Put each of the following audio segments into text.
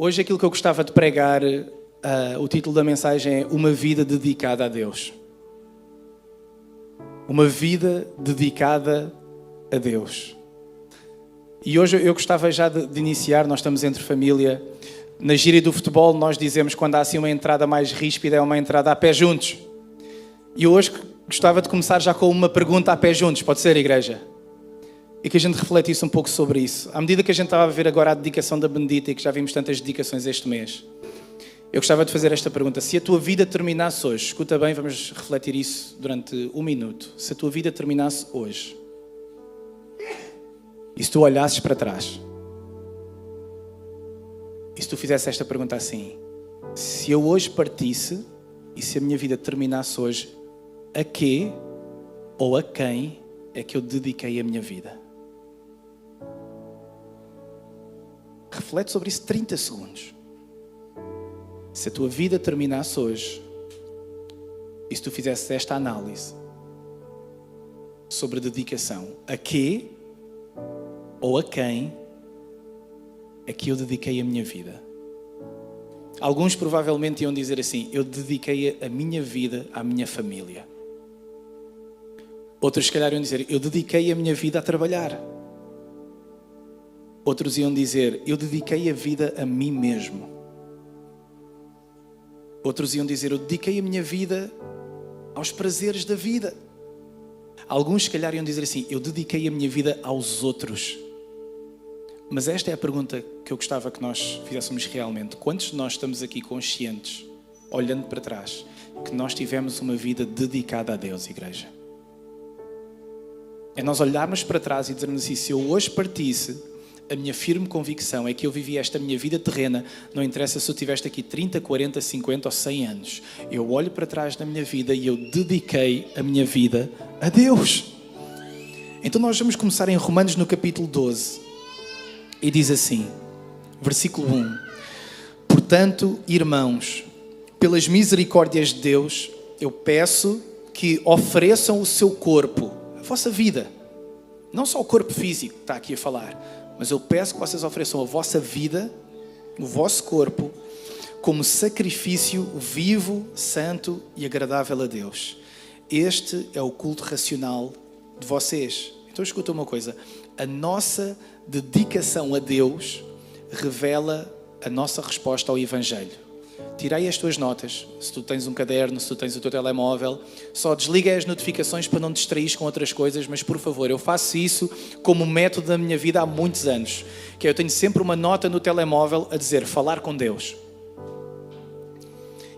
Hoje aquilo que eu gostava de pregar, o título da mensagem é Uma Vida Dedicada a Deus. Uma vida dedicada a Deus. E hoje eu gostava já de iniciar, nós estamos entre família. Na gíria do futebol nós dizemos quando há assim uma entrada mais ríspida, é uma entrada a pé juntos. E hoje gostava de começar já com uma pergunta a pé juntos, pode ser, igreja? E que a gente refletisse um pouco sobre isso. À medida que a gente estava a ver agora a dedicação da Bendita e que já vimos tantas dedicações este mês, eu gostava de fazer esta pergunta. Se a tua vida terminasse hoje, escuta bem, vamos refletir isso durante um minuto. Se a tua vida terminasse hoje, e se tu olhasses para trás, e se tu fizesse esta pergunta assim, se eu hoje partisse, e se a minha vida terminasse hoje, a quê ou a quem é que eu dediquei a minha vida? Reflete sobre isso 30 segundos. Se a tua vida terminasse hoje, e se tu fizesses esta análise sobre dedicação, a quê ou a quem é que eu dediquei a minha vida? Alguns provavelmente iam dizer assim, eu dediquei a minha vida à minha família. Outros se calhar iam dizer, eu dediquei a minha vida a trabalhar. Outros iam dizer, eu dediquei a vida a mim mesmo. Outros iam dizer, eu dediquei a minha vida aos prazeres da vida. Alguns se calhar iam dizer assim, eu dediquei a minha vida aos outros. Mas esta é a pergunta que eu gostava que nós fizéssemos realmente. Quantos de nós estamos aqui conscientes, olhando para trás, que nós tivemos uma vida dedicada a Deus, igreja? É nós olharmos para trás e dizermos assim, se eu hoje partisse, a minha firme convicção é que eu vivi esta minha vida terrena, não interessa se eu tiveste aqui 30, 40, 50 ou 100 anos. Eu olho para trás da minha vida e eu dediquei a minha vida a Deus. Então nós vamos começar em Romanos no capítulo 12. E diz assim, versículo 1. Portanto, irmãos, pelas misericórdias de Deus, eu peço que ofereçam o seu corpo, a vossa vida. Não só o corpo físico que está aqui a falar, mas eu peço que vocês ofereçam a vossa vida, o vosso corpo, como sacrifício vivo, santo e agradável a Deus. Este é o culto racional de vocês. Então escuta uma coisa, a nossa dedicação a Deus revela a nossa resposta ao Evangelho. Tirei as tuas notas, se tu tens um caderno, se tu tens o teu telemóvel, só desliga as notificações para não te distrair com outras coisas, mas por favor, eu faço isso como método da minha vida há muitos anos, que eu tenho sempre uma nota no telemóvel a dizer, falar com Deus.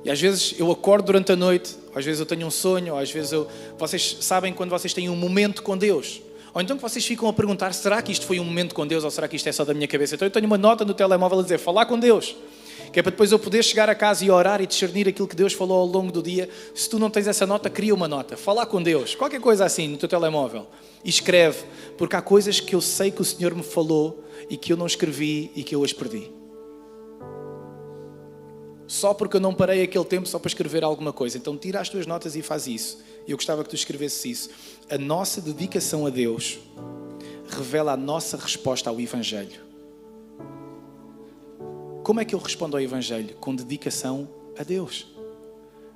E às vezes eu acordo durante a noite, às vezes eu tenho um sonho, às vezes vocês sabem quando vocês têm um momento com Deus. Ou então que vocês ficam a perguntar, será que isto foi um momento com Deus ou será que isto é só da minha cabeça? Então eu tenho uma nota no telemóvel a dizer, falar com Deus. Que é para depois eu poder chegar a casa e orar e discernir aquilo que Deus falou ao longo do dia. Se tu não tens essa nota, cria uma nota. Falar com Deus. Qualquer coisa assim no teu telemóvel. E escreve. Porque há coisas que eu sei que o Senhor me falou e que eu não escrevi e que eu as perdi. Só porque eu não parei aquele tempo só para escrever alguma coisa. Então tira as tuas notas e faz isso. E eu gostava que tu escrevesses isso. A nossa dedicação a Deus revela a nossa resposta ao Evangelho. Como é que eu respondo ao Evangelho? Com dedicação a Deus.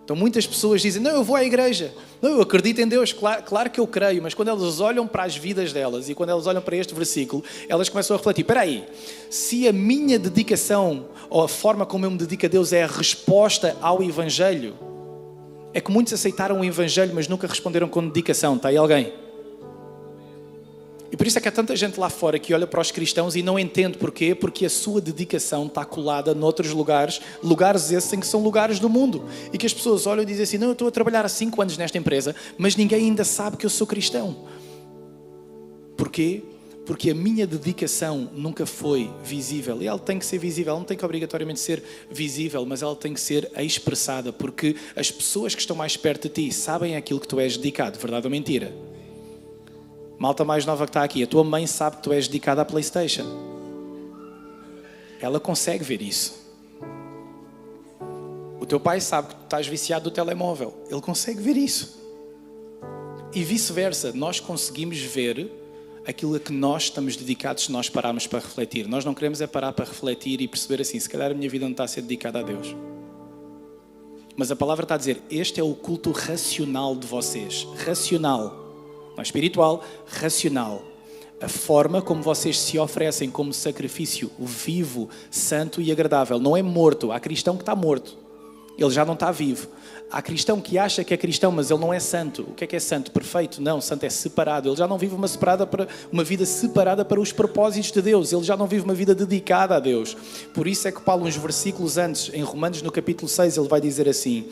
Então muitas pessoas dizem, não, eu vou à igreja. Não, eu acredito em Deus. Claro que eu creio. Mas quando elas olham para as vidas delas e quando elas olham para este versículo, elas começam a refletir, espera aí, se a minha dedicação ou a forma como eu me dedico a Deus é a resposta ao Evangelho, é que muitos aceitaram o Evangelho, mas nunca responderam com dedicação. Está aí alguém? E por isso é que há tanta gente lá fora que olha para os cristãos e não entende porquê, porque a sua dedicação está colada noutros lugares, lugares esses em que são lugares do mundo. E que as pessoas olham e dizem assim, não, eu estou a trabalhar há 5 anos nesta empresa, mas ninguém ainda sabe que eu sou cristão. Porquê? Porque a minha dedicação nunca foi visível. E ela tem que ser visível, ela não tem que obrigatoriamente ser visível, mas ela tem que ser expressada, porque as pessoas que estão mais perto de ti sabem aquilo que tu és dedicado, verdade ou mentira? Malta mais nova que está aqui, a tua mãe sabe que tu és dedicado à PlayStation. Ela consegue ver isso. O teu pai sabe que tu estás viciado do telemóvel. Ele consegue ver isso. E vice-versa, nós conseguimos ver aquilo a que nós estamos dedicados se nós pararmos para refletir. Nós não queremos é parar para refletir e perceber assim, se calhar a minha vida não está a ser dedicada a Deus. Mas a palavra está a dizer, este é o culto racional de vocês. Racional. Não é espiritual, racional. A forma como vocês se oferecem como sacrifício vivo, santo e agradável. Não é morto. Há cristão que está morto. Ele já não está vivo. Há cristão que acha que é cristão, mas ele não é santo. O que é santo? Perfeito? Não, santo é separado. Ele já não vive uma vida separada para os propósitos de Deus. Ele já não vive uma vida dedicada a Deus. Por isso é que Paulo, uns versículos antes, em Romanos, no capítulo 6, ele vai dizer assim: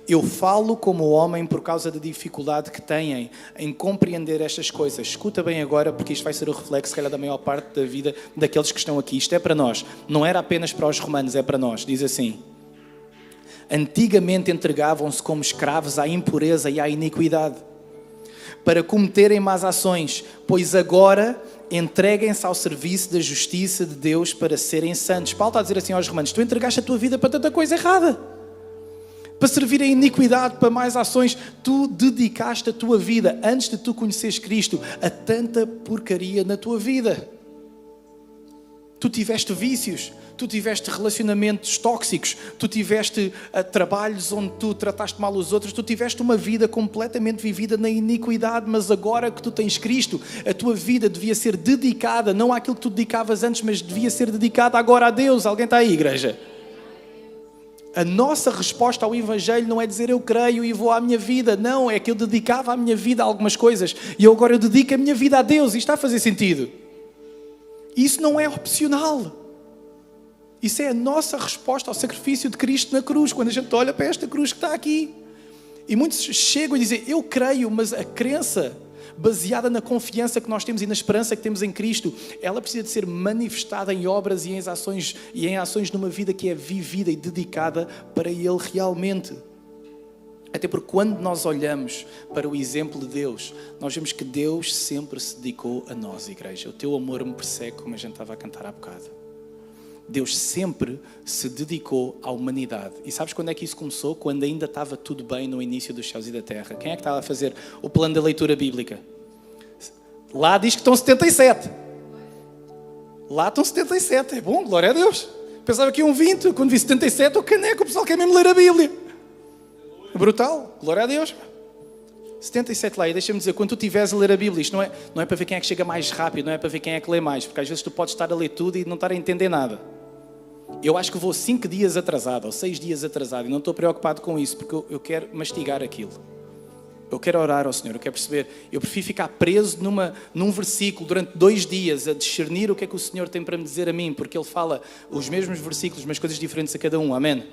eu falo como homem por causa da dificuldade que têm em compreender estas coisas. Escuta bem agora, porque isto vai ser o reflexo, se calhar, da maior parte da vida daqueles que estão aqui. Isto é para nós. Não era apenas para os romanos, é para nós. Diz assim: antigamente entregavam-se como escravos à impureza e à iniquidade, para cometerem más ações, pois agora entreguem-se ao serviço da justiça de Deus para serem santos. Paulo está a dizer assim aos romanos: tu entregaste a tua vida para tanta coisa errada, para servir a iniquidade, para mais ações. Tu dedicaste a tua vida, antes de tu conheceres Cristo, a tanta porcaria na tua vida. Tu tiveste vícios, tu tiveste relacionamentos tóxicos, tu tiveste trabalhos onde tu trataste mal os outros, tu tiveste uma vida completamente vivida na iniquidade, mas agora que tu tens Cristo, a tua vida devia ser dedicada, não àquilo que tu dedicavas antes, mas devia ser dedicada agora a Deus. Alguém está aí, igreja? A nossa resposta ao Evangelho não é dizer eu creio e vou à minha vida. Não, é que eu dedicava a minha vida a algumas coisas e agora eu dedico a minha vida a Deus. Isto está a fazer sentido? Isso não é opcional. Isso é a nossa resposta ao sacrifício de Cristo na cruz, quando a gente olha para esta cruz que está aqui. E muitos chegam a dizer, eu creio, mas a crença baseada na confiança que nós temos e na esperança que temos em Cristo, ela precisa de ser manifestada em obras e em ações numa vida que é vivida e dedicada para Ele realmente. Até porque quando nós olhamos para o exemplo de Deus, nós vemos que Deus sempre se dedicou a nós, igreja. O teu amor me persegue, como a gente estava a cantar há bocado. Deus sempre se dedicou à humanidade. E sabes quando é que isso começou? Quando ainda estava tudo bem no início dos céus e da terra. Quem é que estava a fazer o plano da leitura bíblica? Lá diz que estão 77. Lá estão 77. É bom, glória a Deus. Pensava que iam 20. Quando vi 77, o caneco, o pessoal quer mesmo ler a Bíblia. Brutal, glória a Deus. 77 lá, e deixa-me dizer, quando tu estiveres a ler a Bíblia, isto não é para ver quem é que chega mais rápido, não é para ver quem é que lê mais, porque às vezes tu podes estar a ler tudo e não estar a entender nada. Eu acho que vou 5 dias atrasado, ou 6 dias atrasado, e não estou preocupado com isso, porque eu quero mastigar aquilo. Eu quero orar ao Senhor, eu quero perceber, eu prefiro ficar preso num versículo durante 2 dias, a discernir o que é que o Senhor tem para me dizer a mim, porque Ele fala os mesmos versículos, mas coisas diferentes a cada um, amém?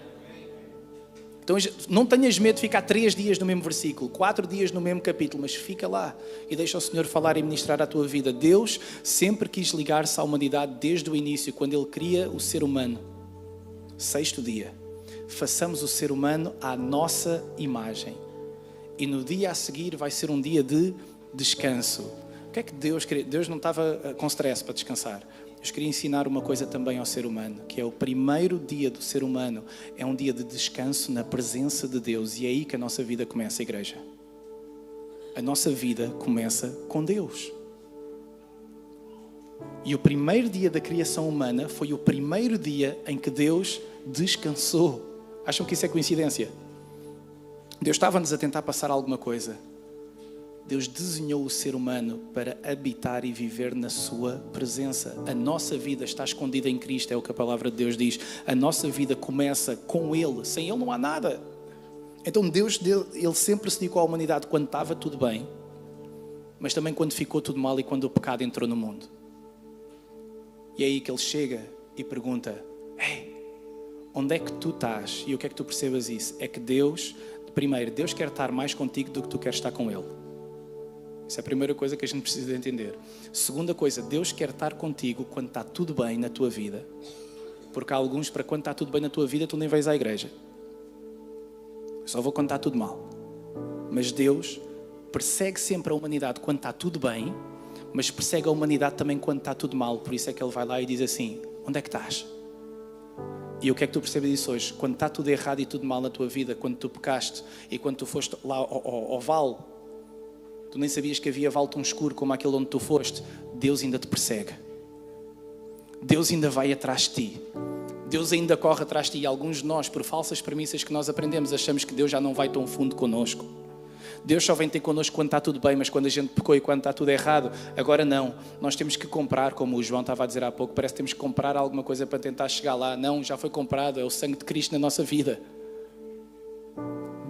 Então não tenhas medo de ficar 3 dias no mesmo versículo, 4 dias no mesmo capítulo, mas fica lá e deixa o Senhor falar e ministrar a tua vida. Deus sempre quis ligar-se à humanidade desde o início, quando Ele cria o ser humano. 6º dia, façamos o ser humano à nossa imagem. E no dia a seguir vai ser um dia de descanso. O que é que Deus queria? Deus não estava com stress para descansar. Deus queria ensinar uma coisa também ao ser humano, que é o primeiro dia do ser humano, é um dia de descanso na presença de Deus. E é aí que a nossa vida começa, igreja. A nossa vida começa com Deus. E o primeiro dia da criação humana foi o primeiro dia em que Deus descansou. Acham que isso é coincidência? Deus estava-nos a tentar passar alguma coisa. Deus desenhou o ser humano para habitar e viver na sua presença. A nossa vida está escondida em Cristo, é o que a palavra de Deus diz. A nossa vida começa com Ele. Sem Ele não há nada. Então Deus, Ele sempre se dedicou à humanidade quando estava tudo bem, mas também quando ficou tudo mal e quando o pecado entrou no mundo. E é aí que Ele chega e pergunta, ei, onde é que tu estás? E o que é que tu percebas isso? É que Deus, primeiro, Deus quer estar mais contigo do que tu queres estar com Ele. Essa é a primeira coisa que a gente precisa de entender. Segunda coisa, Deus quer estar contigo quando está tudo bem na tua vida. Porque há alguns, para quando está tudo bem na tua vida, tu nem vais à igreja. Eu só vou quando está tudo mal. Mas Deus persegue sempre a humanidade quando está tudo bem, mas persegue a humanidade também quando está tudo mal. Por isso é que Ele vai lá e diz assim, onde é que estás? E o que é que tu percebes disso hoje? Quando está tudo errado e tudo mal na tua vida, quando tu pecaste e quando tu foste lá ao vale, tu nem sabias que havia vale tão escuro como aquele onde tu foste. Deus ainda te persegue. Deus ainda vai atrás de ti. Deus ainda corre atrás de ti. E alguns de nós, por falsas premissas que nós aprendemos, achamos que Deus já não vai tão fundo connosco. Deus só vem ter connosco quando está tudo bem, mas quando a gente pecou e quando está tudo errado, agora não. Nós temos que comprar, como o João estava a dizer há pouco, parece que temos que comprar alguma coisa para tentar chegar lá. Não, já foi comprado, é o sangue de Cristo na nossa vida.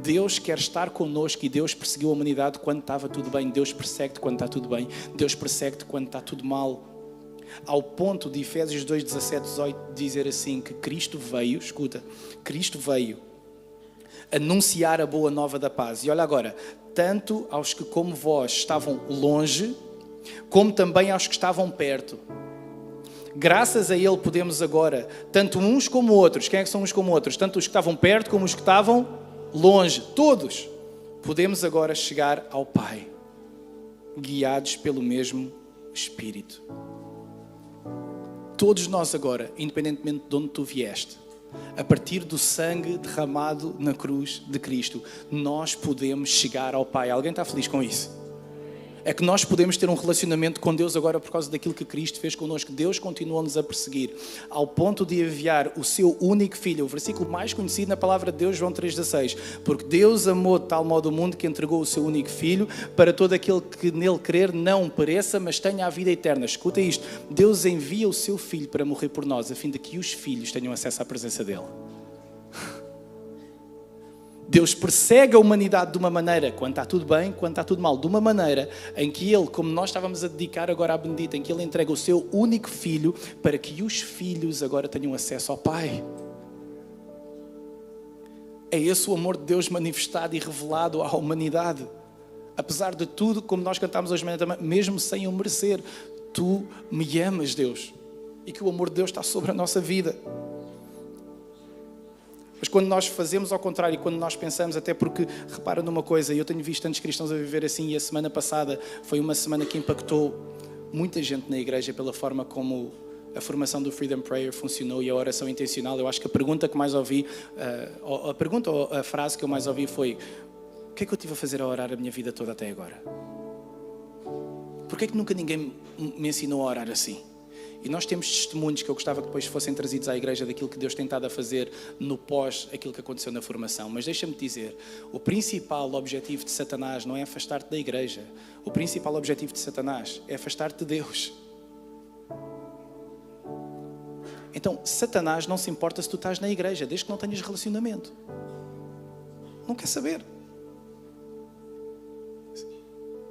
Deus quer estar connosco e Deus perseguiu a humanidade quando estava tudo bem. Deus persegue-te quando está tudo bem. Deus persegue-te quando está tudo mal. Ao ponto de Efésios 2, 17, 18 dizer assim, que Cristo veio, escuta, Cristo veio anunciar a boa nova da paz. E olha agora, tanto aos que como vós estavam longe, como também aos que estavam perto. Graças a Ele podemos agora, tanto uns como outros, quem é que são uns como outros? Tanto os que estavam perto como os que estavam longe, todos, podemos agora chegar ao Pai, guiados pelo mesmo Espírito. Todos nós agora, independentemente de onde tu vieste, a partir do sangue derramado na cruz de Cristo, nós podemos chegar ao Pai. Alguém está feliz com isso? É que nós podemos ter um relacionamento com Deus agora por causa daquilo que Cristo fez connosco. Deus continua-nos a perseguir, ao ponto de enviar o seu único Filho, o versículo mais conhecido na palavra de Deus, João 3,16. Porque Deus amou de tal modo o mundo que entregou o seu único Filho, para todo aquele que nele crer não pereça, mas tenha a vida eterna. Escuta isto, Deus envia o seu Filho para morrer por nós, a fim de que os filhos tenham acesso à presença dele. Deus persegue a humanidade de uma maneira, quando está tudo bem, quando está tudo mal, de uma maneira em que Ele, como nós estávamos a dedicar agora à bendita, em que Ele entrega o seu único Filho para que os filhos agora tenham acesso ao Pai. É esse o amor de Deus manifestado e revelado à humanidade. Apesar de tudo, como nós cantámos hoje, mesmo sem o merecer, Tu me amas, Deus, e que o amor de Deus está sobre a nossa vida. Mas quando nós fazemos ao contrário, quando nós pensamos, até porque, repara numa coisa, eu tenho visto tantos cristãos a viver assim, e a semana passada foi uma semana que impactou muita gente na igreja pela forma como a formação do Freedom Prayer funcionou e a oração intencional. Eu acho que a pergunta que mais ouvi, a frase que eu mais ouvi foi: o que é que eu estive a fazer a orar a minha vida toda até agora? Por que é que nunca ninguém me ensinou a orar assim? E nós temos testemunhos que eu gostava que depois fossem trazidos à igreja daquilo que Deus tem estado a fazer no pós aquilo que aconteceu na formação. Mas deixa-me dizer, o principal objetivo de Satanás não é afastar-te da igreja. O principal objetivo de Satanás é afastar-te de Deus. Então, Satanás não se importa se tu estás na igreja, desde que não tenhas relacionamento. Não quer saber.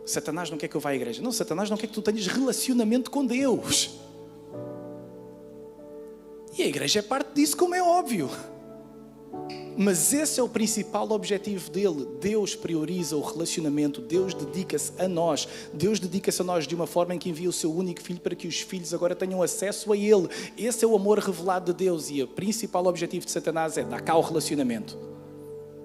Satanás não quer que eu vá à igreja. Não, Satanás não quer que tu tenhas relacionamento com Deus. E a igreja é parte disso, como é óbvio. Mas esse é o principal objetivo dele. Deus prioriza o relacionamento. Deus dedica-se a nós. Deus dedica-se a nós de uma forma em que envia o seu único Filho para que os filhos agora tenham acesso a Ele. Esse é o amor revelado de Deus. E o principal objetivo de Satanás é dar cá o relacionamento.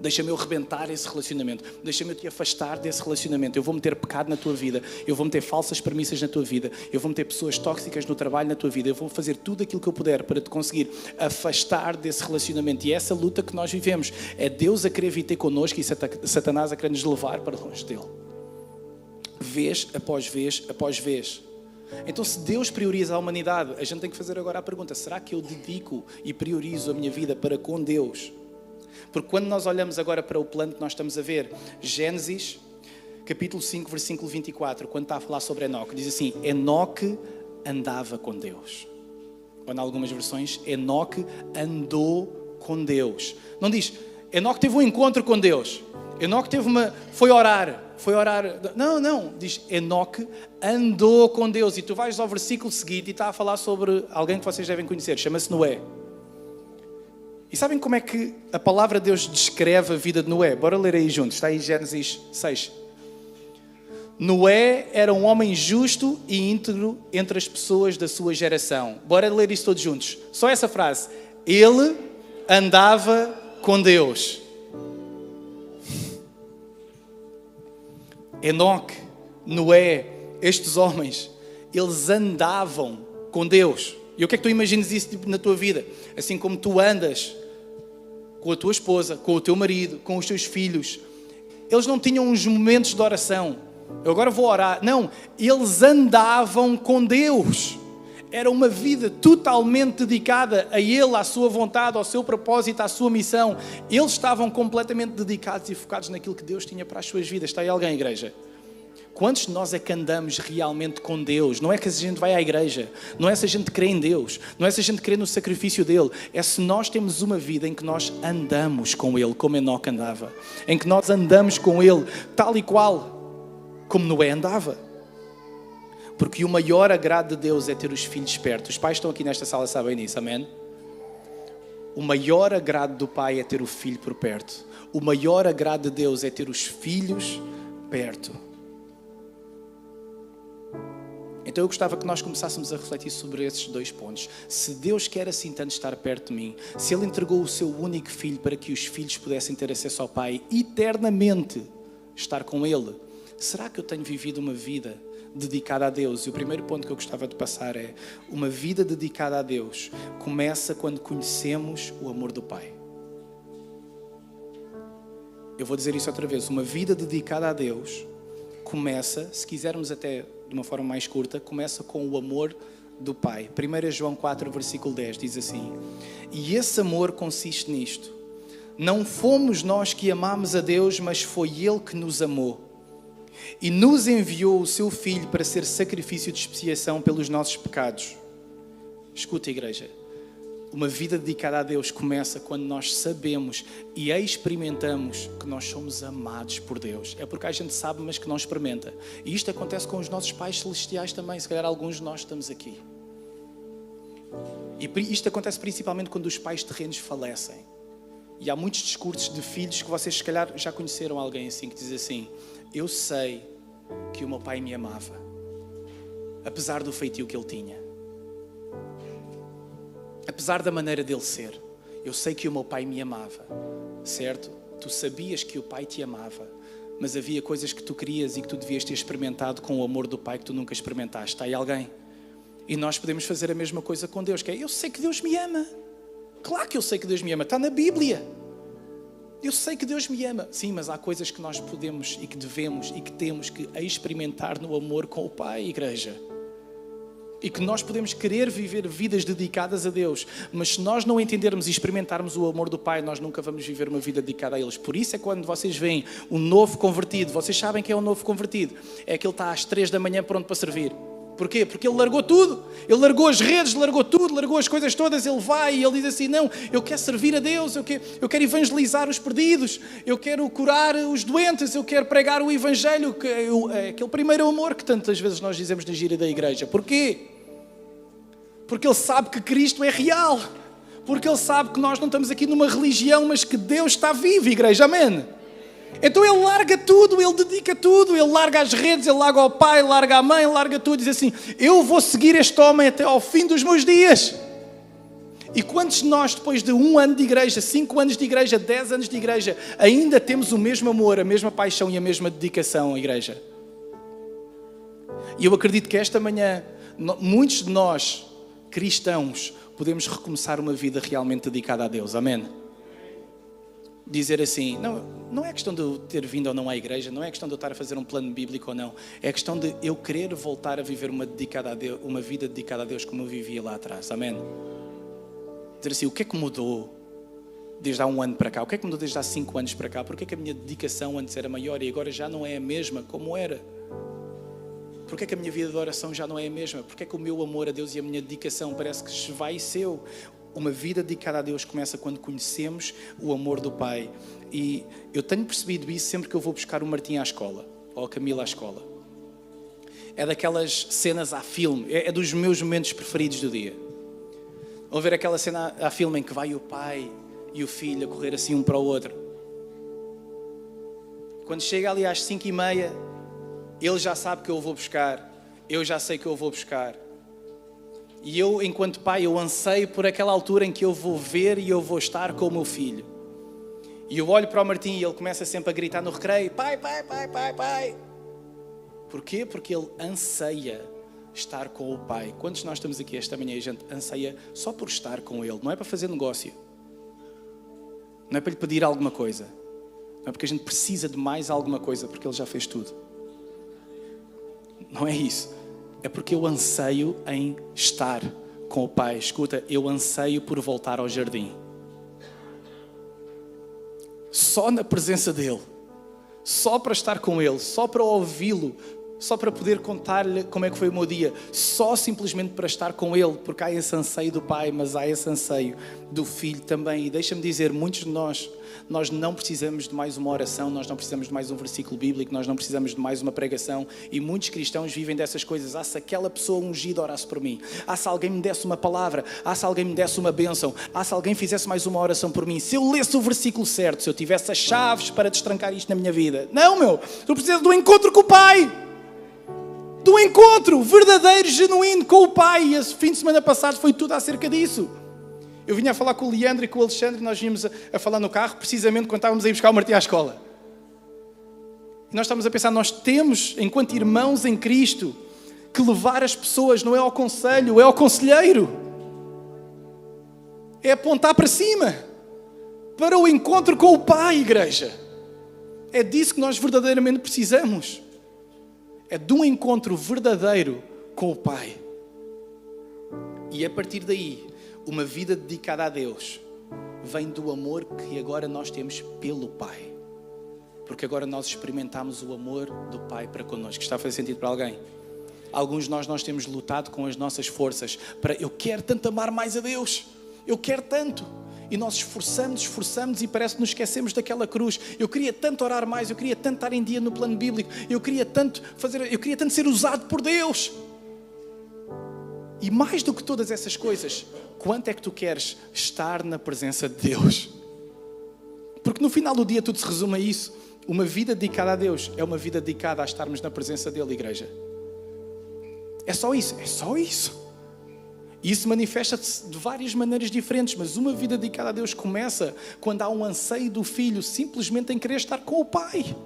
Deixa-me eu rebentar esse relacionamento. Deixa-me eu te afastar desse relacionamento. Eu vou meter pecado na tua vida. Eu vou meter falsas premissas na tua vida. Eu vou meter pessoas tóxicas no trabalho na tua vida. Eu vou fazer tudo aquilo que eu puder para te conseguir afastar desse relacionamento. E é essa luta que nós vivemos. É Deus a querer vir ter connosco e Satanás a querer nos levar para longe dele. Vez após vez após vez. Então, se Deus prioriza a humanidade, a gente tem que fazer agora a pergunta: será que eu dedico e priorizo a minha vida para com Deus? Porque quando nós olhamos agora para o plano que nós estamos a ver, Gênesis, capítulo 5, versículo 24, quando está a falar sobre Enoque, diz assim: Enoque andava com Deus. Ou em algumas versões, Enoque andou com Deus. Não diz, Enoque teve um encontro com Deus. Enoque foi orar. Não, diz, Enoque andou com Deus. E tu vais ao versículo seguinte e está a falar sobre alguém que vocês devem conhecer, chama-se Noé. E sabem como é que a palavra de Deus descreve a vida de Noé? Bora ler aí juntos, está aí Gênesis 6. Noé era um homem justo e íntegro entre as pessoas da sua geração. Bora ler isto todos juntos. Só essa frase. Ele andava com Deus. Enoque, Noé, estes homens, eles andavam com Deus. E o que é que tu imaginas isso na tua vida? Assim como tu andas com a tua esposa, com o teu marido, com os teus filhos. Eles não tinham uns momentos de oração. Eu agora vou orar. Não, eles andavam com Deus. Era uma vida totalmente dedicada a Ele, à sua vontade, ao seu propósito, à sua missão. Eles estavam completamente dedicados e focados naquilo que Deus tinha para as suas vidas. Está aí alguém, igreja? Quantos de nós é que andamos realmente com Deus? Não é que a gente vai à igreja, não é se a gente crê em Deus, não é se a gente crê no sacrifício dEle, é se nós temos uma vida em que nós andamos com Ele, como Enoque andava, em que nós andamos com Ele, tal e qual como Noé andava. Porque o maior agrado de Deus é ter os filhos perto. Os pais estão aqui nesta sala, sabem disso, amém? O maior agrado do pai é ter o filho por perto. O maior agrado de Deus é ter os filhos perto. Então eu gostava que nós começássemos a refletir sobre esses dois pontos. Se Deus quer assim tanto estar perto de mim, se Ele entregou o seu único filho para que os filhos pudessem ter acesso ao Pai, eternamente estar com Ele, será que eu tenho vivido uma vida dedicada a Deus? E o primeiro ponto que eu gostava de passar é: uma vida dedicada a Deus começa quando conhecemos o amor do Pai. Eu vou dizer isso outra vez. Uma vida dedicada a Deus começa, se quisermos até de uma forma mais curta, começa com o amor do Pai. 1 João 4, versículo 10 diz assim: e esse amor consiste nisto: não fomos nós que amámos a Deus, mas foi Ele que nos amou e nos enviou o seu Filho para ser sacrifício de expiação pelos nossos pecados. Escuta, igreja, uma vida dedicada a Deus começa quando nós sabemos e experimentamos que nós somos amados por Deus. É porque a gente sabe, mas que não experimenta. E isto acontece com os nossos pais celestiais também. Se calhar alguns de nós estamos aqui. E isto acontece principalmente quando os pais terrenos falecem. E há muitos discursos de filhos que vocês se calhar já conheceram alguém assim, que diz assim: eu sei que o meu pai me amava, apesar do feitio que ele tinha, apesar da maneira dele ser. Eu sei que o meu pai me amava, certo? Tu sabias que o pai te amava, mas havia coisas que tu querias e que tu devias ter experimentado com o amor do pai que tu nunca experimentaste. Está aí alguém? E nós podemos fazer a mesma coisa com Deus, que é: eu sei que Deus me ama. Claro que eu sei que Deus me ama, está na Bíblia. Eu sei que Deus me ama. Sim, mas há coisas que nós podemos e que devemos e que temos que experimentar no amor com o Pai, igreja. E que nós podemos querer viver vidas dedicadas a Deus, mas se nós não entendermos e experimentarmos o amor do Pai, nós nunca vamos viver uma vida dedicada a eles. Por isso é quando vocês veem um novo convertido, vocês sabem que é um novo convertido, é que ele está às 3 da manhã pronto para servir. Porquê? Porque ele largou tudo, ele largou as redes, largou tudo, largou as coisas todas, ele vai e ele diz assim: não, eu quero servir a Deus, eu quero evangelizar os perdidos, eu quero curar os doentes, eu quero pregar o Evangelho, aquele primeiro amor que tantas vezes nós dizemos na gira da igreja. Porquê? Porque ele sabe que Cristo é real, porque ele sabe que nós não estamos aqui numa religião, mas que Deus está vivo, igreja, amém? Então ele larga tudo, ele dedica tudo, ele larga as redes, ele larga o pai, larga a mãe, larga tudo, diz assim: eu vou seguir este homem até ao fim dos meus dias. E quantos de nós, depois de 1 ano de igreja, 5 anos de igreja, 10 anos de igreja, ainda temos o mesmo amor, a mesma paixão e a mesma dedicação à igreja? E eu acredito que esta manhã, muitos de nós, cristãos, podemos recomeçar uma vida realmente dedicada a Deus, amém? Dizer assim: não é questão de eu ter vindo ou não à igreja, não é questão de eu estar a fazer um plano bíblico ou não, é questão de eu querer voltar a viver uma vida dedicada a Deus como eu vivia lá atrás, amém? Dizer assim: o que é que mudou desde há 1 ano para cá? O que é que mudou desde há 5 anos para cá? Porque é que a minha dedicação antes era maior e agora já não é a mesma como era? Porque é que a minha vida de oração já não é a mesma? Porque é que o meu amor a Deus e a minha dedicação parece que esvaeceu? Uma vida dedicada a Deus começa quando conhecemos o amor do Pai. E eu tenho percebido isso sempre que eu vou buscar o Martim à escola, ou a Camila à escola. É daquelas cenas a filme, é dos meus momentos preferidos do dia. Vão ver aquela cena a filme em que vai o pai e o filho a correr assim um para o outro. Quando chega ali às 5h30, ele já sabe que eu o vou buscar, eu já sei que eu o vou buscar. E eu, enquanto pai, eu anseio por aquela altura em que eu vou ver e eu vou estar com o meu filho. E eu olho para o Martim e ele começa sempre a gritar no recreio: pai, pai, pai, pai, pai. Porquê? Porque ele anseia estar com o Pai. Quantos de nós estamos aqui esta manhã e a gente anseia só por estar com Ele? Não é para fazer negócio. Não é para lhe pedir alguma coisa. Não é porque a gente precisa de mais alguma coisa, porque Ele já fez tudo. Não é isso. É porque eu anseio em estar com o Pai. Escuta, eu anseio por voltar ao jardim. Só na presença dEle. Só para estar com Ele. Só para ouvi-lo. Só para poder contar-lhe como é que foi o meu dia. Só simplesmente para estar com Ele. Porque há esse anseio do Pai, mas há esse anseio do Filho também. E deixa-me dizer, muitos de nós não precisamos de mais uma oração, nós não precisamos de mais um versículo bíblico, nós não precisamos de mais uma pregação. E muitos cristãos vivem dessas coisas. Se aquela pessoa ungida orasse por mim, se alguém me desse uma palavra, se alguém me desse uma bênção, se alguém fizesse mais uma oração por mim, se eu lesse o versículo certo, se eu tivesse as chaves para destrancar isto na minha vida. Não, eu preciso do encontro com o Pai. Do encontro verdadeiro, genuíno com o Pai. E esse fim de semana passado foi tudo acerca disso. Eu vinha a falar com o Leandro e com o Alexandre, nós vínhamos a falar no carro, precisamente quando estávamos a ir buscar o Martim à escola. E nós estávamos a pensar, nós temos, enquanto irmãos em Cristo, que levar as pessoas, não é ao conselho, é ao conselheiro. É apontar para cima, para o encontro com o Pai, igreja. É disso que nós verdadeiramente precisamos. É de um encontro verdadeiro com o Pai. E a partir daí, uma vida dedicada a Deus vem do amor que agora nós temos pelo Pai. Porque agora nós experimentamos o amor do Pai para connosco. Está a fazer sentido para alguém? Alguns de nós temos lutado com as nossas forças para, eu quero tanto amar mais a Deus. Eu quero tanto. E nós esforçamos e parece que nos esquecemos daquela cruz. Eu queria tanto orar mais, eu queria tanto estar em dia no plano bíblico, eu queria tanto ser usado por Deus. E mais do que todas essas coisas, quanto é que tu queres estar na presença de Deus? Porque no final do dia tudo se resume a isso. Uma vida dedicada a Deus é uma vida dedicada a estarmos na presença dEle, igreja. É só isso, é só isso. E isso manifesta-se de várias maneiras diferentes, mas uma vida dedicada a Deus começa quando há um anseio do Filho simplesmente em querer estar com o Pai.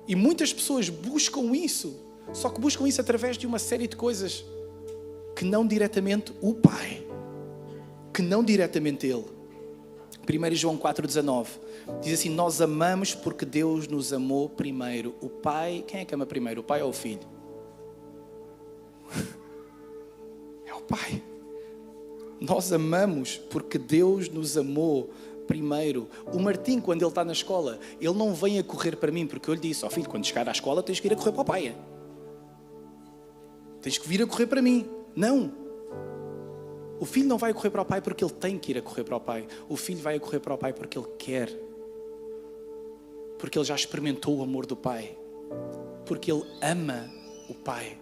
E muitas pessoas buscam isso, só que buscam isso através de uma série de coisas que não diretamente o Pai, que não diretamente Ele. 1 João 4,19 diz assim, nós amamos porque Deus nos amou primeiro. O Pai, quem é que ama primeiro, o Pai ou o Filho? É o Pai. Nós amamos porque Deus nos amou primeiro. O Martim, quando ele está na escola, ele não vem a correr para mim, porque eu lhe disse, filho, quando chegar à escola tens que ir a correr para o Pai. Tens que vir a correr para mim. Não. O filho não vai correr para o Pai porque ele tem que ir a correr para o Pai. O filho vai a correr para o Pai porque ele quer. Porque ele já experimentou o amor do Pai. Porque ele ama o Pai.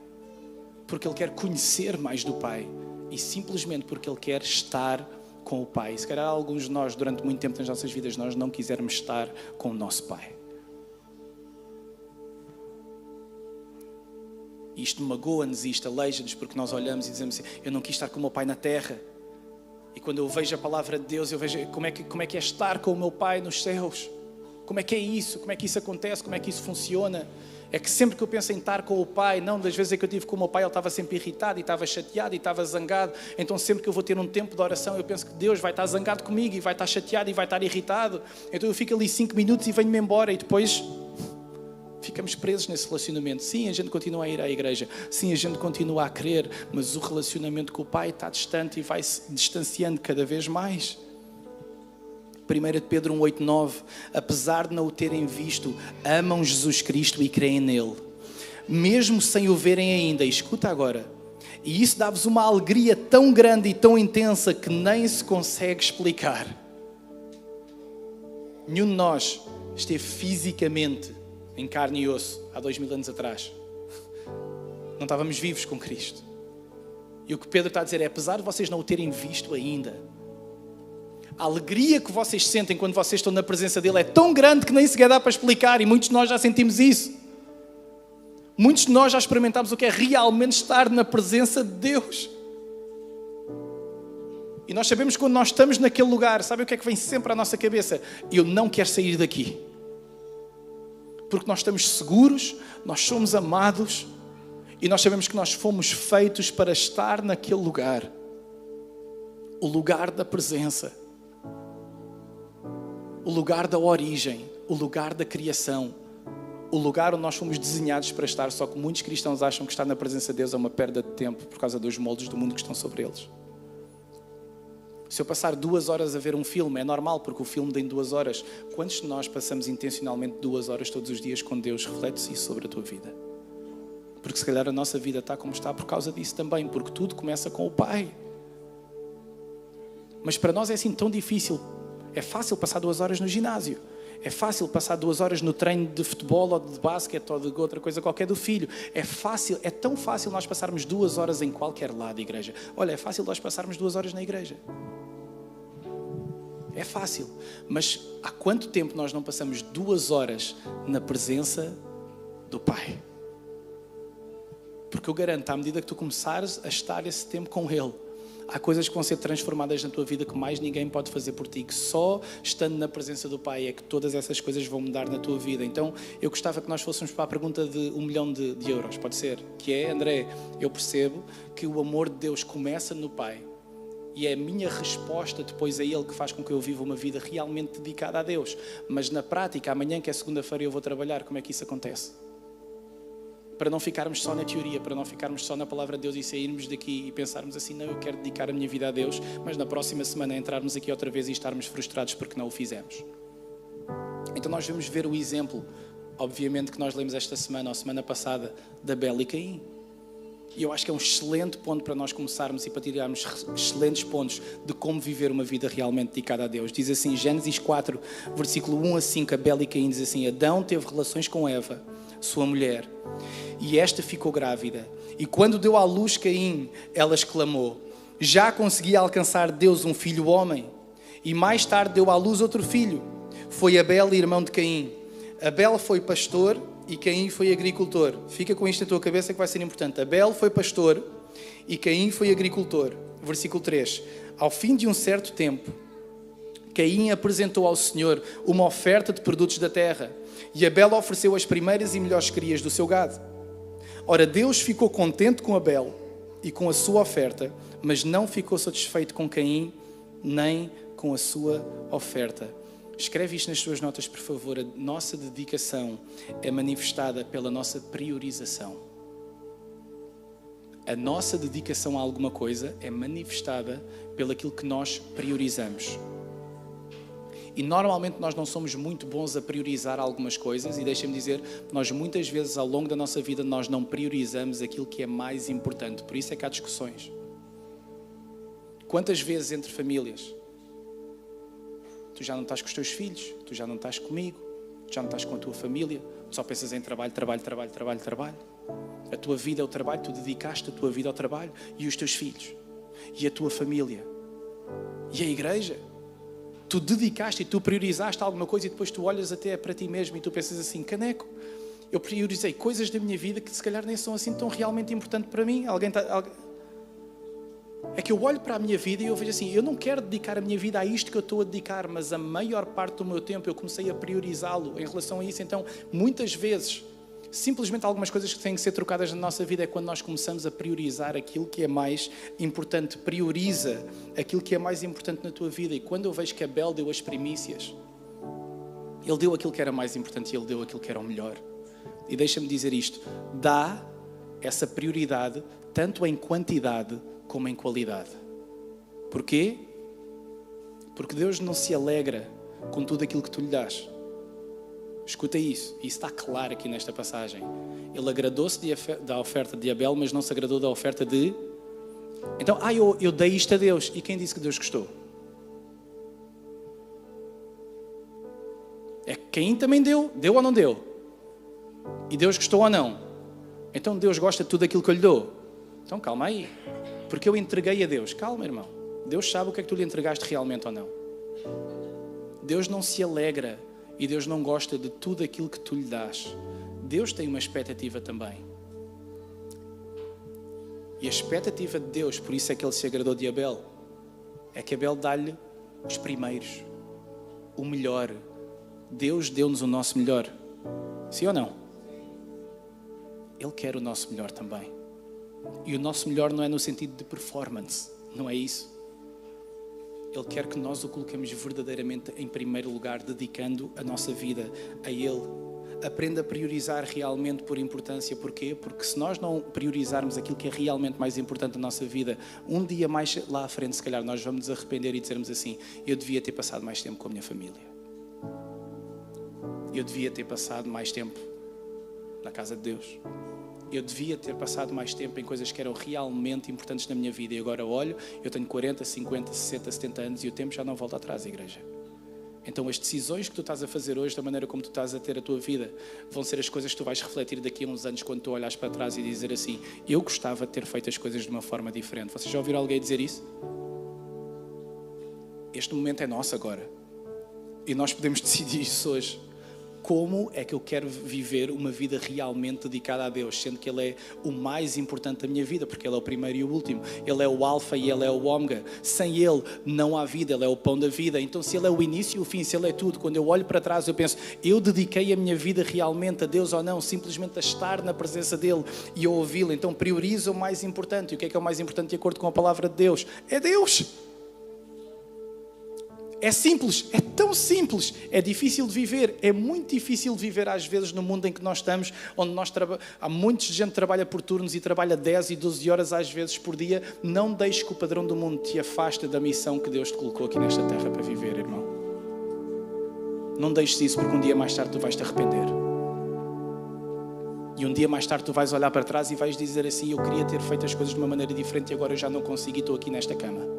Porque ele quer conhecer mais do Pai. E simplesmente porque ele quer estar com o Pai. E se calhar alguns de nós, durante muito tempo nas nossas vidas, nós não quisermos estar com o nosso Pai. E isto magoa-nos e isto aleija-nos, porque nós olhamos e dizemos assim, eu não quis estar com o meu Pai na terra. E quando eu vejo a palavra de Deus, eu vejo como é que é estar com o meu Pai nos céus. Como é que é isso? Como é que isso acontece? Como é que isso funciona? É que sempre que eu penso em estar com o Pai, não, das vezes que eu tive com o meu Pai, ele estava sempre irritado, e estava chateado, e estava zangado. Então sempre que eu vou ter um tempo de oração, eu penso que Deus vai estar zangado comigo, e vai estar chateado, e vai estar irritado. Então eu fico ali 5 minutos e venho-me embora, e depois ficamos presos nesse relacionamento. Sim, a gente continua a ir à igreja. Sim, a gente continua a crer, mas o relacionamento com o Pai está distante e vai se distanciando cada vez mais. 1 Pedro 1,8-9, apesar de não o terem visto, amam Jesus Cristo e creem nele, mesmo sem o verem ainda. Escuta agora, e isso dá-vos uma alegria tão grande e tão intensa que nem se consegue explicar. Nenhum de nós esteve fisicamente em carne e osso há 2000 anos atrás. Não estávamos vivos com Cristo. E o que Pedro está a dizer é, apesar de vocês não o terem visto ainda, a alegria que vocês sentem quando vocês estão na presença dele é tão grande que nem sequer dá para explicar, e muitos de nós já sentimos isso. Muitos de nós já experimentámos o que é realmente estar na presença de Deus. E nós sabemos que quando nós estamos naquele lugar, sabe o que é que vem sempre à nossa cabeça? Eu não quero sair daqui. Porque nós estamos seguros, nós somos amados, e nós sabemos que nós fomos feitos para estar naquele lugar. O lugar da presença. O lugar da origem, o lugar da criação, o lugar onde nós fomos desenhados para estar, só que muitos cristãos acham que estar na presença de Deus é uma perda de tempo por causa dos moldes do mundo que estão sobre eles. Se eu passar 2 horas a ver um filme, é normal, porque o filme tem 2 horas. Quantos de nós passamos intencionalmente 2 horas todos os dias com Deus? Reflete-se isso sobre a tua vida. Porque se calhar a nossa vida está como está por causa disso também, porque tudo começa com o Pai. Mas para nós é assim tão difícil. É fácil passar 2 horas no ginásio. É fácil passar 2 horas no treino de futebol ou de basquete ou de outra coisa qualquer do filho. É fácil, é tão fácil nós passarmos 2 horas em qualquer lado da igreja. Olha, é fácil nós passarmos 2 horas na igreja. É fácil. Mas há quanto tempo nós não passamos 2 horas na presença do Pai? Porque eu garanto, à medida que tu começares a estar esse tempo com Ele, há coisas que vão ser transformadas na tua vida que mais ninguém pode fazer por ti, que só estando na presença do Pai é que todas essas coisas vão mudar na tua vida. Então, eu gostava que nós fôssemos para a pergunta de 1 milhão de euros, pode ser? Que é, André, eu percebo que o amor de Deus começa no Pai e é a minha resposta depois a Ele que faz com que eu viva uma vida realmente dedicada a Deus. Mas na prática, amanhã que é segunda-feira eu vou trabalhar, como é que isso acontece? Para não ficarmos só na teoria, para não ficarmos só na palavra de Deus e sairmos daqui e pensarmos assim, não, eu quero dedicar a minha vida a Deus, mas na próxima semana entrarmos aqui outra vez e estarmos frustrados porque não o fizemos. Então nós vamos ver o exemplo, obviamente que nós lemos esta semana ou semana passada, de Abel e Caim. E eu acho que é um excelente ponto para nós começarmos e para tirarmos excelentes pontos de como viver uma vida realmente dedicada a Deus. Diz assim, Gênesis 4, versículo 1 a 5, Abel e Caim diz assim, Adão teve relações com Eva, sua mulher, e esta ficou grávida. E quando deu à luz Caim, ela exclamou, já conseguia alcançar Deus um filho homem? E mais tarde deu à luz outro filho. Foi Abel, irmão de Caim. Abel foi pastor e Caim foi agricultor. Fica com isto na tua cabeça que vai ser importante. Abel foi pastor e Caim foi agricultor. Versículo 3. Ao fim de um certo tempo, Caim apresentou ao Senhor uma oferta de produtos da terra e Abel ofereceu as primeiras e melhores crias do seu gado. Ora, Deus ficou contente com Abel e com a sua oferta, mas não ficou satisfeito com Caim nem com a sua oferta. Escreve isto nas suas notas, por favor. A nossa dedicação é manifestada pela nossa priorização. A nossa dedicação a alguma coisa é manifestada pelo aquilo que nós priorizamos. E normalmente nós não somos muito bons a priorizar algumas coisas, e deixem-me dizer, nós muitas vezes ao longo da nossa vida nós não priorizamos aquilo que é mais importante. Por isso é que há discussões. Quantas vezes entre famílias tu já não estás com os teus filhos, tu já não estás comigo, tu já não estás com a tua família, tu só pensas em trabalho. A tua vida é o trabalho, tu dedicaste a tua vida ao trabalho, e os teus filhos, e a tua família, e a igreja. Tu dedicaste e tu priorizaste alguma coisa e depois tu olhas até para ti mesmo e tu pensas assim, caneco, eu priorizei coisas da minha vida que se calhar nem são assim tão realmente importantes para mim. É que eu olho para a minha vida e eu vejo assim, eu não quero dedicar a minha vida a isto que eu estou a dedicar, mas a maior parte do meu tempo eu comecei a priorizá-lo em relação a isso. Então, muitas vezes, simplesmente algumas coisas que têm que ser trocadas na nossa vida é quando nós começamos a priorizar aquilo que é mais importante. Prioriza aquilo que é mais importante na tua vida. E quando eu vejo que Abel deu as primícias, ele deu aquilo que era mais importante e ele deu aquilo que era o melhor. E deixa-me dizer isto, dá essa prioridade tanto em quantidade como em qualidade. Porquê? Porque Deus não se alegra com tudo aquilo que tu lhe dás. Escuta isso, e isso está claro aqui nesta passagem. Ele agradou-se da oferta de Abel, mas não se agradou da oferta de... Então, eu dei isto a Deus. E quem disse que Deus gostou? É que Caim também deu ou não deu? E Deus gostou ou não? Então Deus gosta de tudo aquilo que eu lhe dou? Então calma aí, porque eu entreguei a Deus. Calma, irmão, Deus sabe o que é que tu lhe entregaste realmente ou não. Deus não se alegra e Deus não gosta de tudo aquilo que tu lhe dás. Deus tem uma expectativa também. E a expectativa de Deus, por isso é que Ele se agradou de Abel, é que Abel dá-lhe os primeiros, o melhor. Deus deu-nos o nosso melhor. Sim ou não? Ele quer o nosso melhor também. E o nosso melhor não é no sentido de performance, não é isso. Ele quer que nós o coloquemos verdadeiramente em primeiro lugar, dedicando a nossa vida a Ele. Aprenda a priorizar realmente por importância. Porquê? Porque se nós não priorizarmos aquilo que é realmente mais importante na nossa vida, um dia mais lá à frente, se calhar, nós vamos nos arrepender e dizermos assim: eu devia ter passado mais tempo com a minha família. Eu devia ter passado mais tempo na casa de Deus. Eu devia ter passado mais tempo em coisas que eram realmente importantes na minha vida. E agora olho, eu tenho 40, 50, 60, 70 anos e o tempo já não volta atrás, igreja. Então as decisões que tu estás a fazer hoje, da maneira como tu estás a ter a tua vida, vão ser as coisas que tu vais refletir daqui a uns anos quando tu olhas para trás e dizer assim: eu gostava de ter feito as coisas de uma forma diferente. Vocês já ouviram alguém dizer isso? Este momento é nosso agora. E nós podemos decidir isso hoje. Como é que eu quero viver uma vida realmente dedicada a Deus, sendo que Ele é o mais importante da minha vida, porque Ele é o primeiro e o último. Ele é o alfa e Ele é o ômega. Sem Ele não há vida, Ele é o pão da vida. Então se Ele é o início e o fim, se Ele é tudo, quando eu olho para trás eu penso: eu dediquei a minha vida realmente a Deus ou não? Simplesmente a estar na presença dEle e a ouvi-lo. Então prioriza o mais importante. E o que é o mais importante de acordo com a palavra de Deus? É Deus. É simples, é tão simples, é difícil de viver, é muito difícil de viver às vezes no mundo em que nós estamos, onde há muita gente que trabalha por turnos e trabalha 10 e 12 horas às vezes por dia. Não deixes que o padrão do mundo te afaste da missão que Deus te colocou aqui nesta terra para viver, irmão. Não deixes isso, porque um dia mais tarde tu vais te arrepender. E um dia mais tarde tu vais olhar para trás e vais dizer assim: eu queria ter feito as coisas de uma maneira diferente e agora eu já não consigo e estou aqui nesta cama.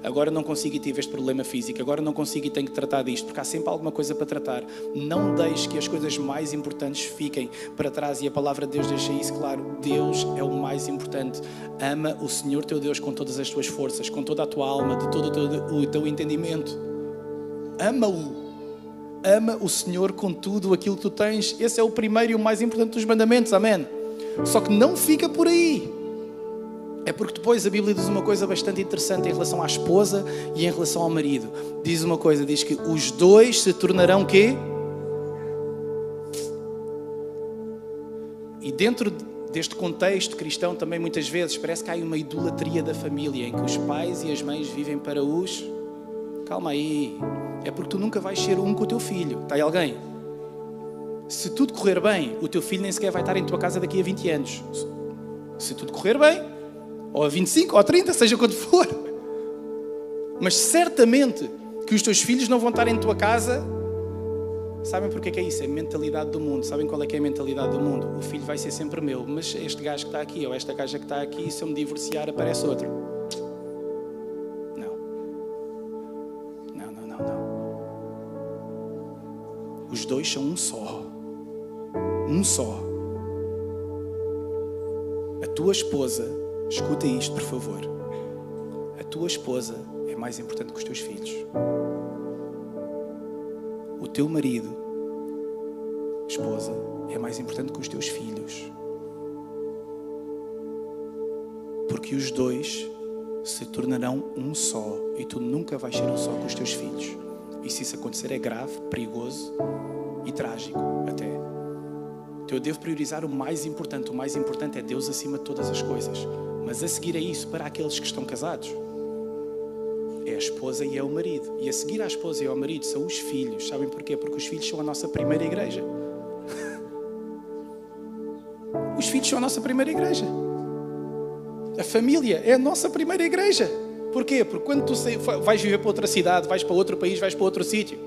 Agora não consigo e tive este problema físico. Agora não consigo e tenho que tratar disto. Porque há sempre alguma coisa para tratar. Não deixe que as coisas mais importantes fiquem para trás. E a palavra de Deus deixa isso claro. Deus é o mais importante. Ama o Senhor teu Deus com todas as tuas forças, com toda a tua alma, de todo o teu entendimento. Ama-o. Ama o Senhor com tudo aquilo que tu tens. Esse é o primeiro e o mais importante dos mandamentos. Amém? Só que não fica por aí. É porque depois a Bíblia diz uma coisa bastante interessante em relação à esposa e em relação ao marido. Diz uma coisa, diz que os dois se tornarão o quê? E dentro deste contexto cristão também muitas vezes parece que há uma idolatria da família, em que os pais e as mães vivem para os... Calma aí, é porque tu nunca vais ser um com o teu filho. Está aí alguém? Se tudo correr bem, o teu filho nem sequer vai estar em tua casa daqui a 20 anos. Se tudo correr bem... ou a 25, ou a 30, seja quando for. Mas certamente que os teus filhos não vão estar em tua casa. Sabem porque é que é isso? É a mentalidade do mundo. Sabem qual é que é a mentalidade do mundo? O filho vai ser sempre meu, mas este gajo que está aqui, ou esta gaja que está aqui, se eu me divorciar, aparece outro. Não. Os dois são um só. Um só. A tua esposa... escuta isto, por favor. A tua esposa é mais importante que os teus filhos. O teu marido, esposa, é mais importante que os teus filhos. Porque os dois se tornarão um só. E tu nunca vais ser um só com os teus filhos. E se isso acontecer é grave, perigoso e trágico até. Então eu devo priorizar o mais importante. O mais importante é Deus acima de todas as coisas. Mas a seguir a isso, para aqueles que estão casados, é a esposa e é o marido. E a seguir à esposa e ao marido são os filhos. Sabem porquê? Porque os filhos são a nossa primeira igreja. Os filhos são a nossa primeira igreja. A família é a nossa primeira igreja. Porquê? Porque quando tu vais viver para outra cidade, vais para outro país, vais para outro sítio,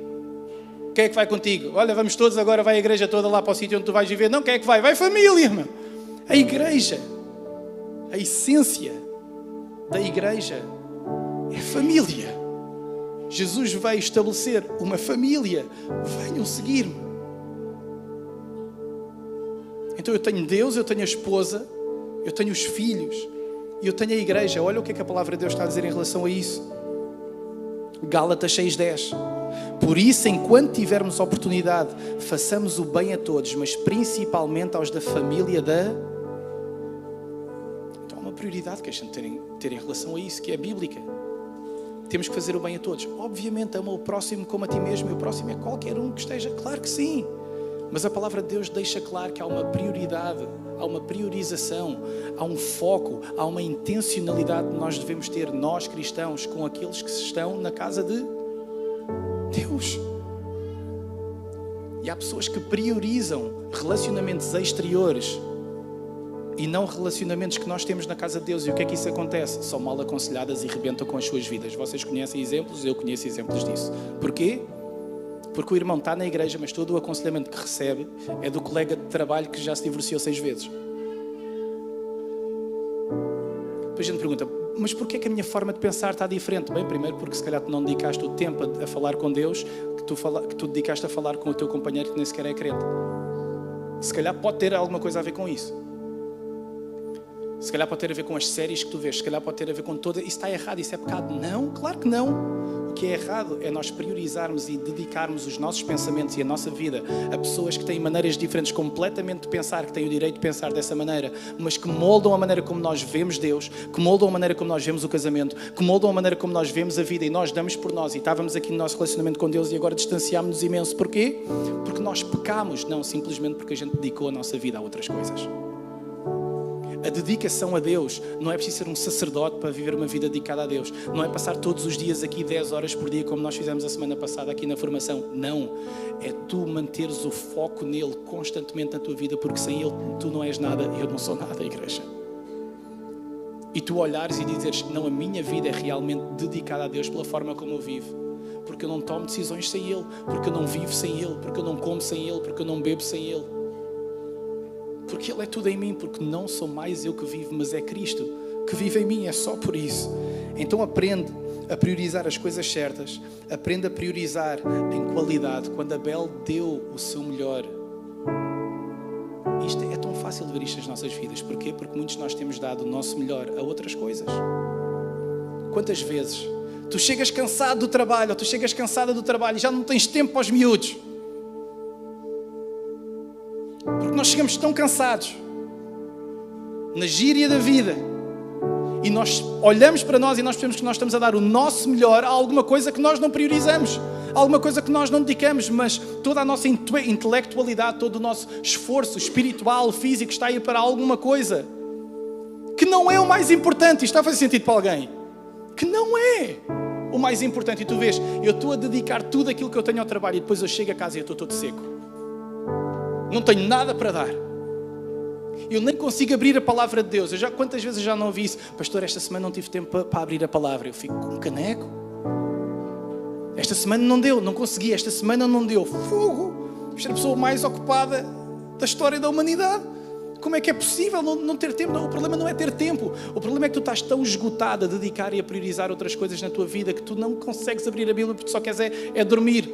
quem é que vai contigo? Olha, vamos todos agora, vai a igreja toda lá para o sítio onde tu vais viver. Não, quem é que vai? Vai família, meu. A igreja. A essência da igreja é família. Jesus veio estabelecer uma família. Venham seguir-me. Então eu tenho Deus, eu tenho a esposa, eu tenho os filhos e eu tenho a igreja. Olha o que é que a palavra de Deus está a dizer em relação a isso. Gálatas 6:10. Por isso, enquanto tivermos oportunidade, façamos o bem a todos, mas principalmente aos da família da... prioridade que a gente ter em relação a isso, que é bíblica. Temos que fazer o bem a todos. Obviamente, ama o próximo como a ti mesmo, e o próximo é qualquer um que esteja. Claro que sim. Mas a palavra de Deus deixa claro que há uma prioridade, há uma priorização, há um foco, há uma intencionalidade que nós devemos ter, nós cristãos, com aqueles que estão na casa de Deus. E há pessoas que priorizam relacionamentos exteriores e não relacionamentos que nós temos na casa de Deus. E o que é que isso acontece? São mal aconselhadas e rebentam com as suas vidas. Vocês conhecem exemplos? Eu conheço exemplos disso. Porquê? Porque o irmão está na igreja, mas todo o aconselhamento que recebe é do colega de trabalho que já se divorciou 6 vezes. Depois a gente pergunta, mas porquê é que a minha forma de pensar está diferente? Bem, primeiro porque se calhar tu não dedicaste o tempo a falar com Deus que tu dedicaste a falar com o teu companheiro que nem sequer é crente. Se calhar pode ter alguma coisa a ver com isso. Se calhar pode ter a ver com as séries que tu vês. Se calhar pode ter a ver com toda... Isso está errado, isso é pecado. Não, claro que não. O que é errado é nós priorizarmos e dedicarmos os nossos pensamentos e a nossa vida a pessoas que têm maneiras diferentes completamente de pensar, que têm o direito de pensar dessa maneira, mas que moldam a maneira como nós vemos Deus, que moldam a maneira como nós vemos o casamento, que moldam a maneira como nós vemos a vida, e nós damos por nós. E estávamos aqui no nosso relacionamento com Deus e agora distanciámos-nos imenso. Porquê? Porque nós pecamos. Não, simplesmente porque a gente dedicou a nossa vida a outras coisas. A dedicação a Deus não é preciso ser um sacerdote para viver uma vida dedicada a Deus. Não é passar todos os dias aqui 10 horas por dia como nós fizemos a semana passada aqui na formação. Não. É tu manteres o foco nele constantemente na tua vida, porque sem ele tu não és nada, eu não sou nada, igreja. E tu olhares e dizeres, não, a minha vida é realmente dedicada a Deus pela forma como eu vivo. Porque eu não tomo decisões sem ele, porque eu não vivo sem ele, porque eu não como sem ele, porque eu não bebo sem ele. Porque Ele é tudo em mim, porque não sou mais eu que vivo, mas é Cristo que vive em mim, é só por isso. Então aprende a priorizar as coisas certas, aprende a priorizar em qualidade. Quando Abel deu o seu melhor, isto é tão fácil de ver isto nas nossas vidas. Porquê? Porque muitos de nós temos dado o nosso melhor a outras coisas. Quantas vezes tu chegas cansado do trabalho, ou tu chegas cansada do trabalho e já não tens tempo para os miúdos? Porque nós chegamos tão cansados na gíria da vida e nós olhamos para nós e nós percebemos que nós estamos a dar o nosso melhor a alguma coisa que nós não priorizamos, a alguma coisa que nós não dedicamos, mas toda a nossa intelectualidade, todo o nosso esforço espiritual, físico está aí para alguma coisa que não é o mais importante. Isto está a fazer sentido para alguém? Que não é o mais importante. E tu vês, eu estou a dedicar tudo aquilo que eu tenho ao trabalho e depois eu chego a casa e eu estou todo seco. Não tenho nada para dar. Eu nem consigo abrir a palavra de Deus. Quantas vezes eu já não ouvi isso? Pastor, esta semana não tive tempo para abrir a palavra. Eu fico com um caneco. Esta semana não deu, não consegui. Esta semana não deu. Fogo! Ser a pessoa mais ocupada da história da humanidade. Como é que é possível não ter tempo? Não, o problema não é ter tempo. O problema é que tu estás tão esgotado a dedicar e a priorizar outras coisas na tua vida que tu não consegues abrir a Bíblia porque só queres é dormir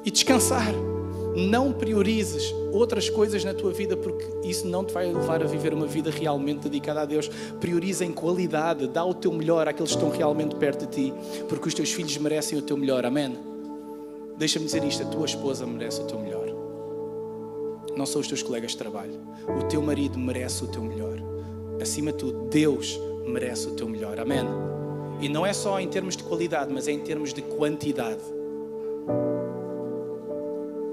e descansar. Não priorizes outras coisas na tua vida, porque isso não te vai levar a viver uma vida realmente dedicada a Deus. Prioriza em qualidade, dá o teu melhor àqueles que estão realmente perto de ti, porque os teus filhos merecem o teu melhor, amém? Deixa-me dizer isto, a tua esposa merece o teu melhor. Não são os teus colegas de trabalho. O teu marido merece o teu melhor. Acima de tudo, Deus merece o teu melhor, amém? E não é só em termos de qualidade, mas é em termos de quantidade.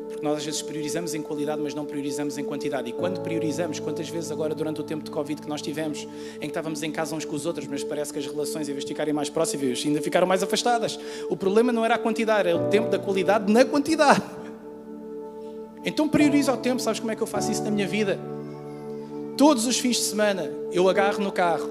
Porque nós às vezes priorizamos em qualidade, mas não priorizamos em quantidade. E quando priorizamos, quantas vezes agora durante o tempo de Covid que nós tivemos, em que estávamos em casa uns com os outros, mas parece que as relações, em vez de ficarem mais próximas, ainda ficaram mais afastadas. O problema não era a quantidade, era o tempo da qualidade na quantidade. Então prioriza o tempo. Sabes como é que eu faço isso na minha vida? Todos os fins de semana eu agarro no carro,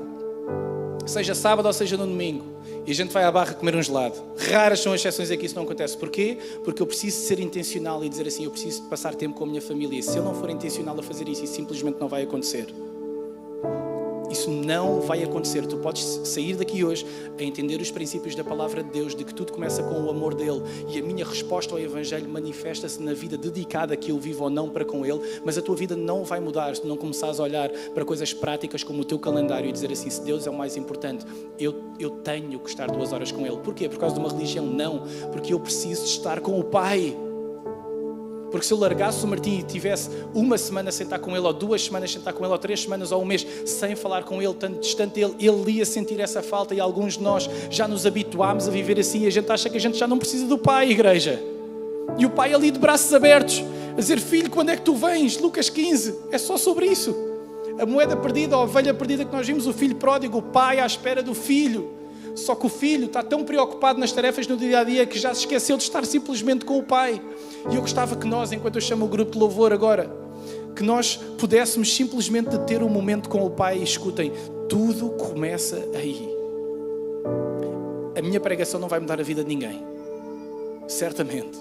seja sábado ou seja no domingo, e a gente vai à Barra comer um gelado. Raras são as exceções em que isso não acontece. Porquê? Porque eu preciso ser intencional e dizer assim, eu preciso de passar tempo com a minha família. E se eu não for intencional a fazer isso simplesmente não vai acontecer. Isso não vai acontecer. Tu podes sair daqui hoje a entender os princípios da palavra de Deus, de que tudo começa com o amor dele, e a minha resposta ao Evangelho manifesta-se na vida dedicada que eu vivo ou não para com ele, mas a tua vida não vai mudar se não começares a olhar para coisas práticas como o teu calendário e dizer assim, se Deus é o mais importante, eu tenho que estar 2 horas com ele. Porquê? Por causa de uma religião? Não, porque eu preciso de estar com o Pai. Porque se eu largasse o Martim e tivesse uma semana a sentar com ele, ou 2 semanas a sentar com ele, ou 3 semanas, ou um mês, sem falar com ele, tanto distante dele, ele ia sentir essa falta. E alguns de nós já nos habituámos a viver assim, e a gente acha que a gente já não precisa do Pai, igreja. E o Pai ali de braços abertos, a dizer, filho, quando é que tu vens? Lucas 15, é só sobre isso. A moeda perdida, a ovelha perdida que nós vimos, o filho pródigo, o Pai à espera do filho. Só que o filho está tão preocupado nas tarefas no dia a dia que já se esqueceu de estar simplesmente com o pai. E eu gostava que nós, enquanto eu chamo o grupo de louvor agora, que nós pudéssemos simplesmente ter um momento com o pai e escutem, tudo começa aí. A minha pregação não vai mudar a vida de ninguém. Certamente.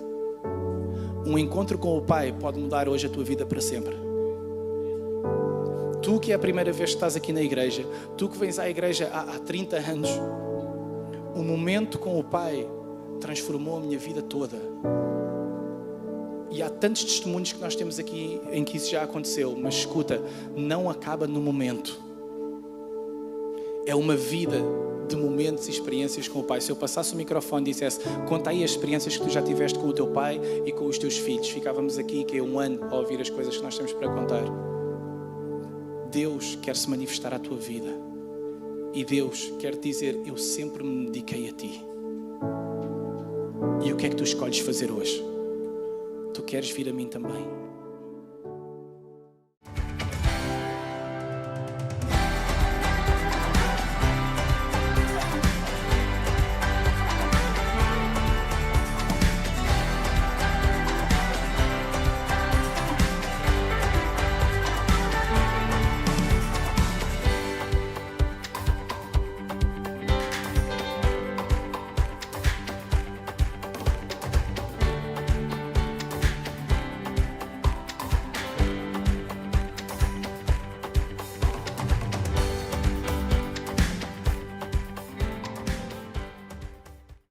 Um encontro com o pai pode mudar hoje a tua vida para sempre. Tu que é a primeira vez que estás aqui na igreja, tu que vens à igreja há 30 anos, um momento com o pai transformou a minha vida toda. E há tantos testemunhos que nós temos aqui em que isso já aconteceu, mas escuta, não acaba no momento. É uma vida de momentos e experiências com o pai. Se eu passasse o microfone e dissesse, conta aí as experiências que tu já tiveste com o teu pai e com os teus filhos, ficávamos aqui que é um ano a ouvir as coisas que nós temos para contar. Deus quer se manifestar à tua vida e Deus quer te dizer, eu sempre me dediquei a ti. E o que é que tu escolhes fazer hoje? Tu queres vir a mim também?